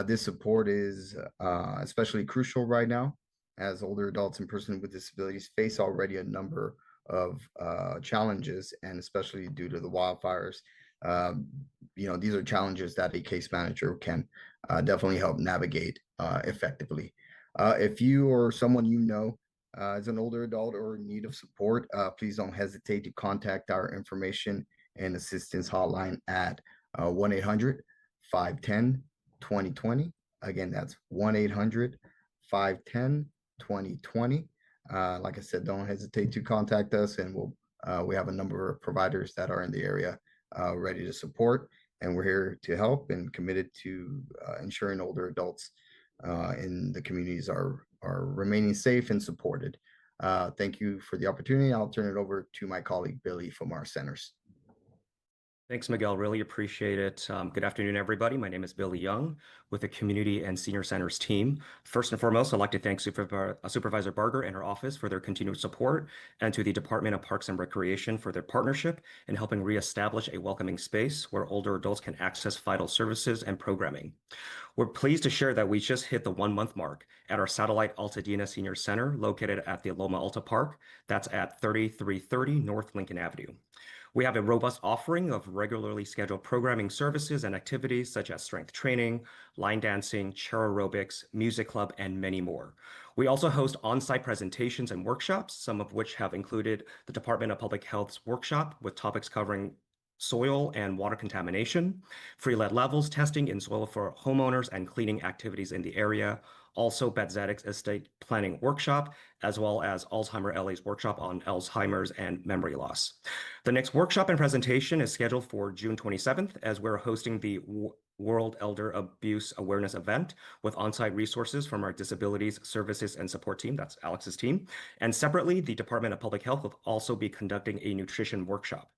This support is especially crucial right now, as older adults and persons with disabilities face already a number of challenges, and especially due to the wildfires. These are challenges that a case manager can definitely help navigate effectively. If you or someone you know is an older adult or in need of support, please don't hesitate to contact our information and assistance hotline at 1-800-510-2020. Again, that's 1-800-510-2020. Like I said, don't hesitate to contact us, and we have a number of providers that are in the area ready to support, and we're here to help and committed to ensuring older adults in the communities are remaining safe and supported. Thank you for the opportunity. I'll turn it over to my colleague Billy from our centers. Thanks, Miguel. Really appreciate it. Good afternoon, everybody. My name is Billy Young with the Community and Senior Centers team. First and foremost, I'd like to thank Supervisor Barger and her office for their continued support, and to the Department of Parks and Recreation for their partnership in helping reestablish a welcoming space where older adults can access vital services and programming. We're pleased to share that we just hit the 1-month mark at our satellite Altadena Senior Center located at the Loma Alta Park. That's at 3330 North Lincoln Avenue. We have a robust offering of regularly scheduled programming services and activities such as strength training, line dancing, chair aerobics, music club, and many more. We also host on-site presentations and workshops, some of which have included the Department of Public Health's workshop with topics covering soil and water contamination, free lead levels testing in soil for homeowners and cleaning activities in the area, also Betzetics estate planning workshop, as well as Alzheimer LA's workshop on Alzheimer's and memory loss. The next workshop and presentation is scheduled for June 27th, as we're hosting the World Elder Abuse Awareness event with on-site resources from our Disabilities Services and Support team, that's Alex's team. And separately, the Department of Public Health will also be conducting a nutrition workshop.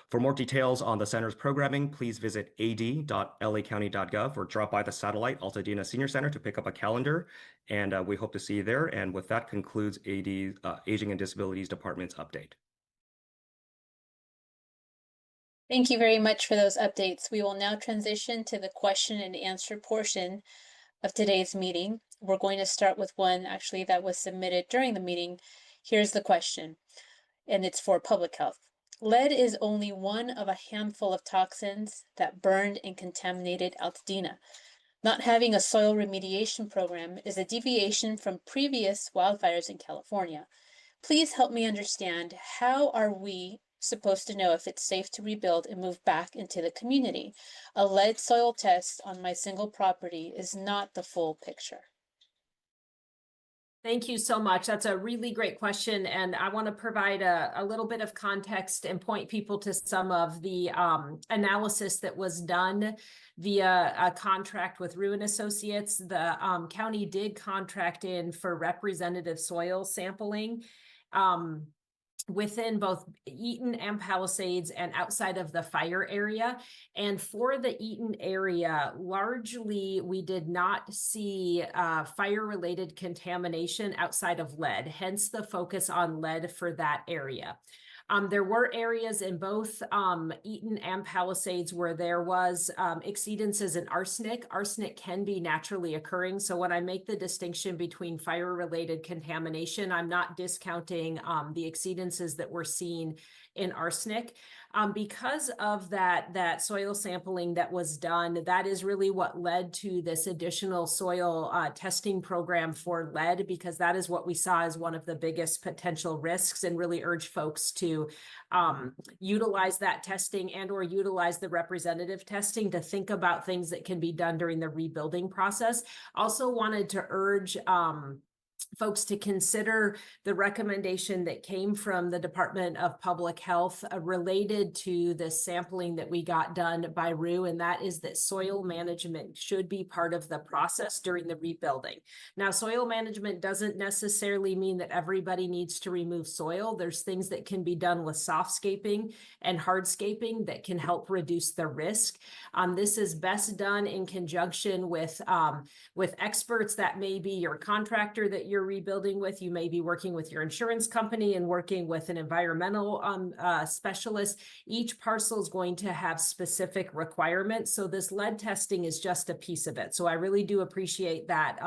For more details on the center's programming, please visit ad.lacounty.gov or drop by the satellite Altadena Senior Center to pick up a calendar, and we hope to see you there. And with that concludes AD Aging and Disabilities Department's update. Thank you very much for those updates. We will now transition to the question and answer portion of today's meeting. We're going to start with one actually that was submitted during the meeting. Here's the question, and it's for public health. Lead is only one of a handful of toxins that burned and contaminated Altadena. Not having a soil remediation program is a deviation from previous wildfires in California. Please help me understand, how are we supposed to know if it's safe to rebuild and move back into the community? A lead soil test on my single property is not the full picture. Thank you so much. That's a really great question. And I want to provide a little bit of context and point people to some of the analysis that was done via a contract with Ruin Associates. The county did contract in for representative soil sampling within both Eaton and Palisades and outside of the fire area. And for the Eaton area, largely we did not see fire-related contamination outside of lead, hence the focus on lead for that area. There were areas in both Eaton and Palisades where there was exceedances in arsenic. Arsenic can be naturally occurring. So when I make the distinction between fire-related contamination, I'm not discounting the exceedances that we're seeing in arsenic. Because of that soil sampling that was done, that is really what led to this additional soil testing program for lead, because that is what we saw as one of the biggest potential risks, and really urge folks to utilize that testing and or utilize the representative testing to think about things that can be done during the rebuilding process. Also wanted to urge folks to consider the recommendation that came from the Department of Public Health related to the sampling that we got done by RU, and that is that soil management should be part of the process during the rebuilding. Now, soil management doesn't necessarily mean that everybody needs to remove soil. There's things that can be done with softscaping and hardscaping that can help reduce the risk. This is best done in conjunction with experts. That may be your contractor that you're rebuilding with. You may be working with your insurance company and working with an environmental specialist. Each parcel is going to have specific requirements. So this lead testing is just a piece of it. So I really do appreciate that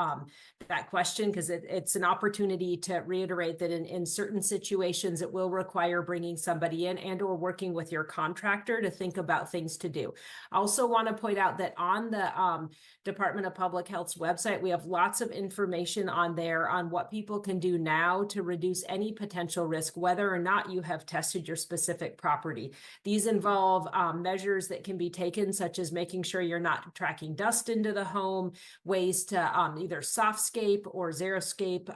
question, because it's an opportunity to reiterate that in certain situations, it will require bringing somebody in and or working with your contractor to think about things to do. I also want to point out that on the Department of Public Health's website, we have lots of information on there on what people can do now to reduce any potential risk, whether or not you have tested your specific property. These involve measures that can be taken, such as making sure you're not tracking dust into the home, ways to either softscape or xeriscape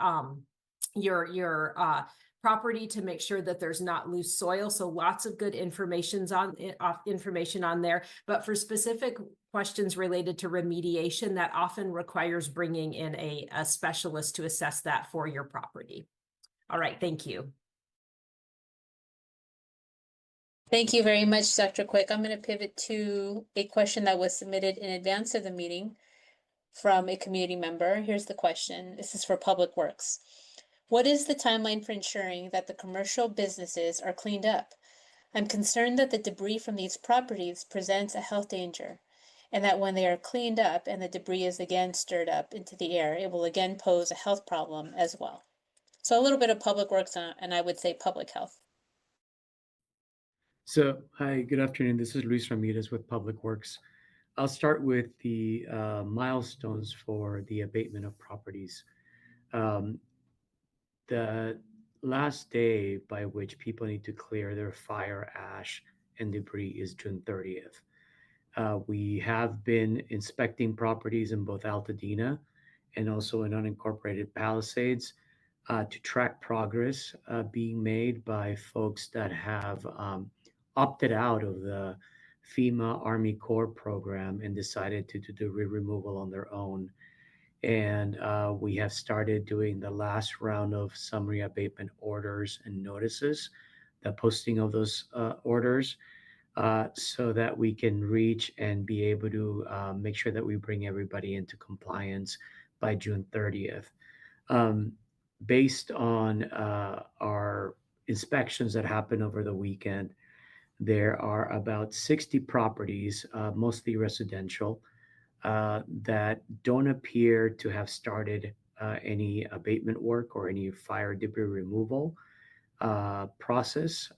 your property to make sure that there's not loose soil. So lots of good information on there. But for specific questions related to remediation, that often requires bringing in a specialist to assess that for your property. All right, thank you. Thank you very much, Dr. Quick. I'm going to pivot to a question that was submitted in advance of the meeting from a community member. Here's the question. This is for Public Works. What is the timeline for ensuring that the commercial businesses are cleaned up? I'm concerned that the debris from these properties presents a health danger, and that when they are cleaned up and the debris is again stirred up into the air, it will again pose a health problem as well. So a little bit of Public Works and I would say public health. So, hi, good afternoon. This is Luis Ramirez with Public Works. I'll start with the milestones for the abatement of properties. The last day by which people need to clear their fire ash and debris is June 30th. We have been inspecting properties in both Altadena and also in unincorporated Palisades to track progress being made by folks that have opted out of the FEMA Army Corps program and decided to do the removal on their own. And we have started doing the last round of summary abatement orders and notices, the posting of those orders, so that we can reach and be able to make sure that we bring everybody into compliance by June 30th. Based on our inspections that happened over the weekend, there are about 60 properties, mostly residential, that don't appear to have started any abatement work or any fire debris removal process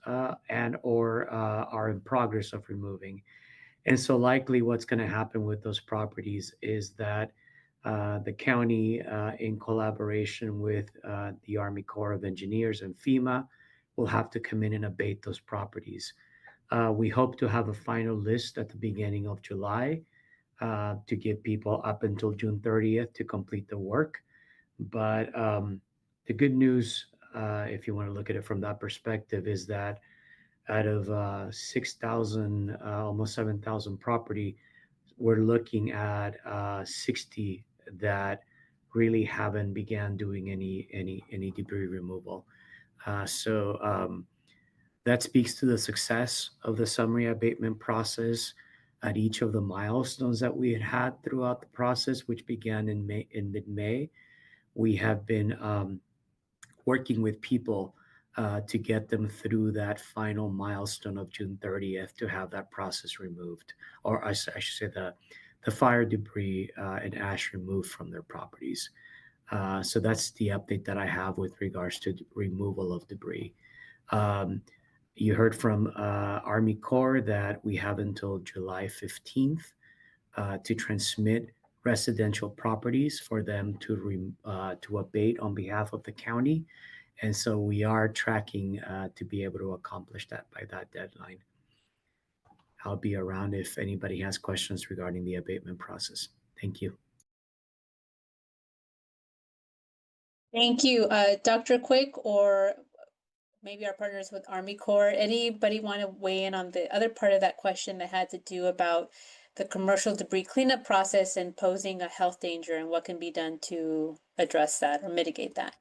and or are in progress of removing. And so likely what's going to happen with those properties is that the county, in collaboration with the Army Corps of Engineers and FEMA, will have to come in and abate those properties. We hope to have a final list at the beginning of July to give people up until June 30th to complete the work. But the good news, if you want to look at it from that perspective, is that out of 6,000, almost 7,000 property, we're looking at 60 that really haven't began doing any debris removal. So that speaks to the success of the summary abatement process at each of the milestones that we had throughout the process, which began in mid-May. We have been working with people to get them through that final milestone of June 30th to have that process removed, or I should say the fire debris and ash removed from their properties. So that's the update that I have with regards to removal of debris. You heard from Army Corps that we have until July 15th to transmit residential properties for them to abate on behalf of the county. And so we are tracking to be able to accomplish that by that deadline. I'll be around if anybody has questions regarding the abatement process. Thank you. Thank you, Dr. Quick, or maybe our partners with Army Corps. Anybody want to weigh in on the other part of that question that had to do about the commercial debris cleanup process and posing a health danger and what can be done to address that or mitigate that?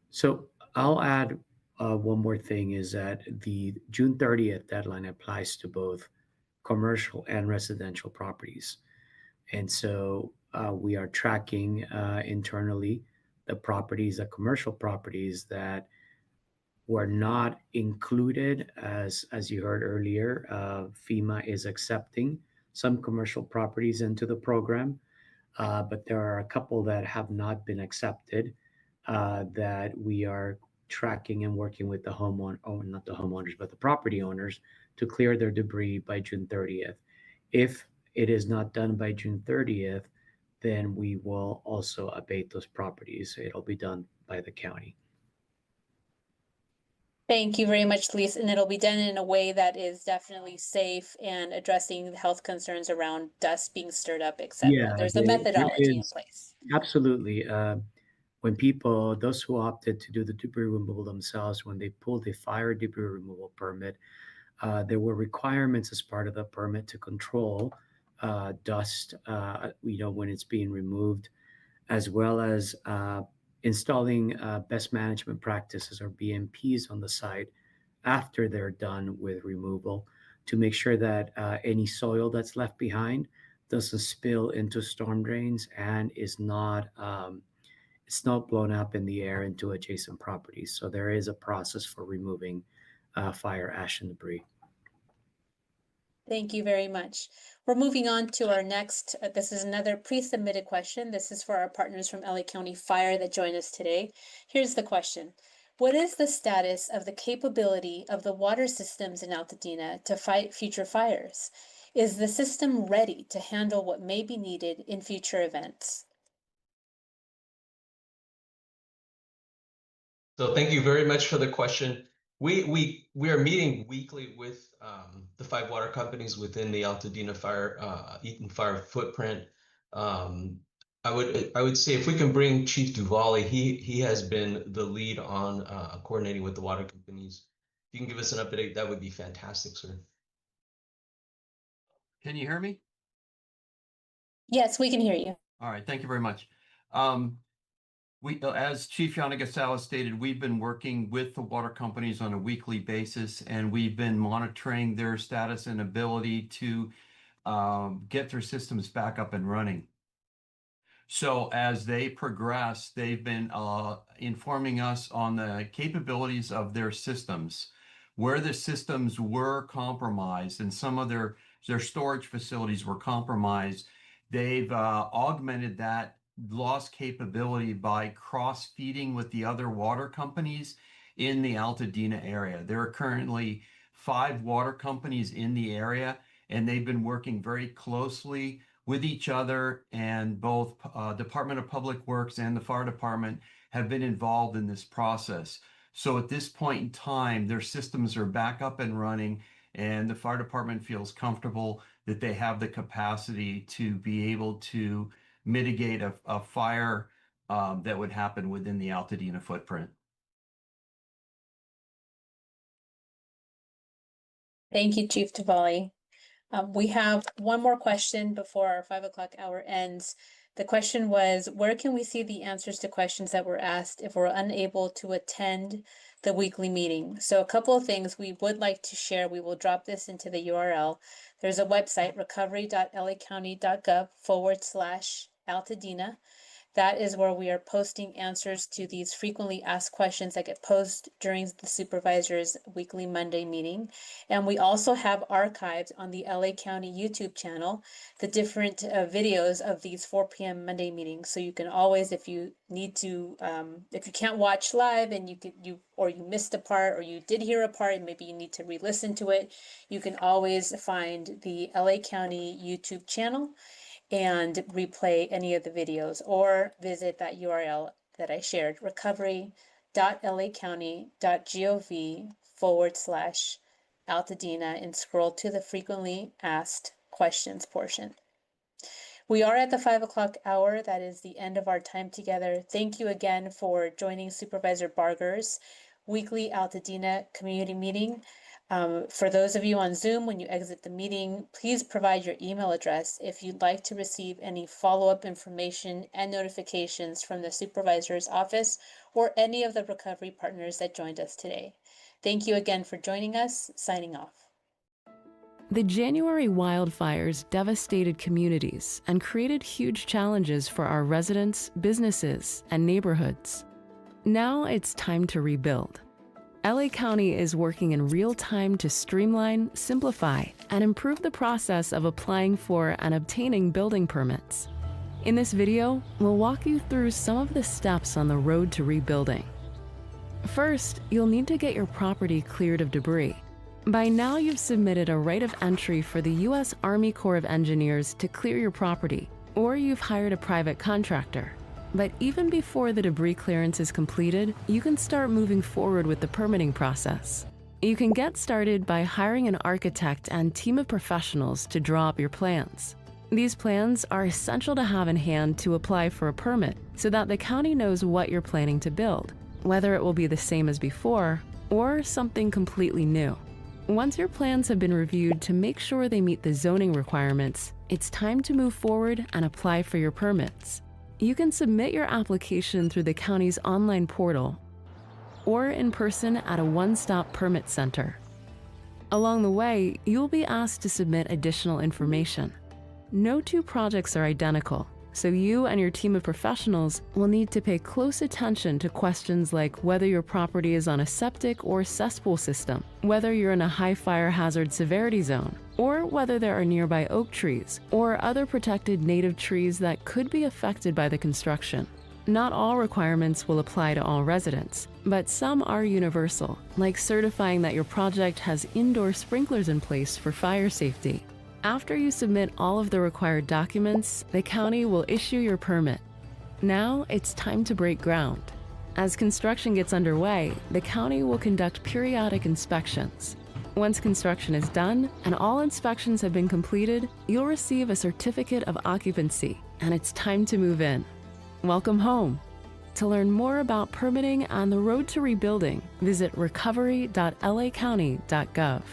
So I'll add one more thing, is that the June 30th deadline applies to both commercial and residential properties. And so we are tracking internally the properties, the commercial properties that were not included. As you heard earlier, FEMA is accepting some commercial properties into the program, but there are a couple that have not been accepted that we are tracking and working with the homeowner, not the homeowners, but the property owners to clear their debris by June 30th. If it is not done by June 30th, then we will also abate those properties. It'll be done by the county. Thank you very much, Luis. And it'll be done in a way that is definitely safe and addressing the health concerns around dust being stirred up, etc. Yeah, There's a methodology in place. Absolutely. When people, those who opted to do the debris removal themselves, when they pulled a fire debris removal permit, there were requirements as part of the permit to control dust, when it's being removed, as well as installing best management practices or BMPs on the site after they're done with removal to make sure that any soil that's left behind doesn't spill into storm drains and is not it's not blown up in the air into adjacent properties. So there is a process for removing fire ash and debris. Thank you very much. We're moving on to our next, this is another pre-submitted question. This is for our partners from LA County Fire that join us today. Here's the question. What is the status of the capability of the water systems in Altadena to fight future fires? Is the system ready to handle what may be needed in future events? So thank you very much for the question. We are meeting weekly with the 5 water companies within the Altadena Fire, Eaton Fire footprint. I would say if we can bring Chief Duvali, he has been the lead on coordinating with the water companies. If you can give us an update, that would be fantastic, sir. Can you hear me? Yes, we can hear you. All right, thank you very much. As Chief Yanagisawa stated, we've been working with the water companies on a weekly basis, and we've been monitoring their status and ability to get their systems back up and running. So as they progress, they've been informing us on the capabilities of their systems, where the systems were compromised and some of their storage facilities were compromised. They've augmented that lost capability by cross-feeding with the other water companies in the Altadena area. There are currently 5 water companies in the area, and they've been working very closely with each other, and both Department of Public Works and the fire department have been involved in this process. So at this point in time, their systems are back up and running, and the fire department feels comfortable that they have the capacity to be able to mitigate a fire that would happen within the Altadena footprint. Thank you, Chief Tavalli. We have one more question before our 5 o'clock hour ends. The question was, where can we see the answers to questions that were asked if we're unable to attend the weekly meeting? So a couple of things we would like to share. We will drop this into the URL. There's a website, recovery.lacounty.gov /Altadena. That is where we are posting answers to these frequently asked questions that get posed during the supervisor's weekly Monday meeting. And we also have archived on the LA County YouTube channel the different videos of these 4 p.m. Monday meetings. So you can always, if you need to, if you can't watch live and you missed a part, or you did hear a part and maybe you need to re-listen to it, you can always find the LA County YouTube channel and replay any of the videos, or visit that URL that I shared, recovery.lacounty.gov /Altadena, and scroll to the frequently asked questions portion. We are at the 5 o'clock hour. That is the end of our time together. Thank you again for joining Supervisor Barger's weekly Altadena community meeting. For those of you on Zoom, when you exit the meeting, please provide your email address if you'd like to receive any follow-up information and notifications from the supervisor's office or any of the recovery partners that joined us today. Thank you again for joining us. Signing off. The January wildfires devastated communities and created huge challenges for our residents, businesses, and neighborhoods. Now it's time to rebuild. LA County is working in real time to streamline, simplify, and improve the process of applying for and obtaining building permits. In this video, we'll walk you through some of the steps on the road to rebuilding. First, you'll need to get your property cleared of debris. By now, you've submitted a right of entry for the U.S. Army Corps of Engineers to clear your property, or you've hired a private contractor. But even before the debris clearance is completed, you can start moving forward with the permitting process. You can get started by hiring an architect and team of professionals to draw up your plans. These plans are essential to have in hand to apply for a permit so that the county knows what you're planning to build, whether it will be the same as before or something completely new. Once your plans have been reviewed to make sure they meet the zoning requirements, it's time to move forward and apply for your permits. You can submit your application through the county's online portal or in person at a one-stop permit center. Along the way, you'll be asked to submit additional information. No two projects are identical, so you and your team of professionals will need to pay close attention to questions like whether your property is on a septic or cesspool system, whether you're in a high fire hazard severity zone, or whether there are nearby oak trees or other protected native trees that could be affected by the construction. Not all requirements will apply to all residents, but some are universal, like certifying that your project has indoor sprinklers in place for fire safety. After you submit all of the required documents, the county will issue your permit. Now it's time to break ground. As construction gets underway, the county will conduct periodic inspections. Once construction is done and all inspections have been completed, you'll receive a certificate of occupancy, and it's time to move in. Welcome home. To learn more about permitting and the road to rebuilding, visit recovery.lacounty.gov.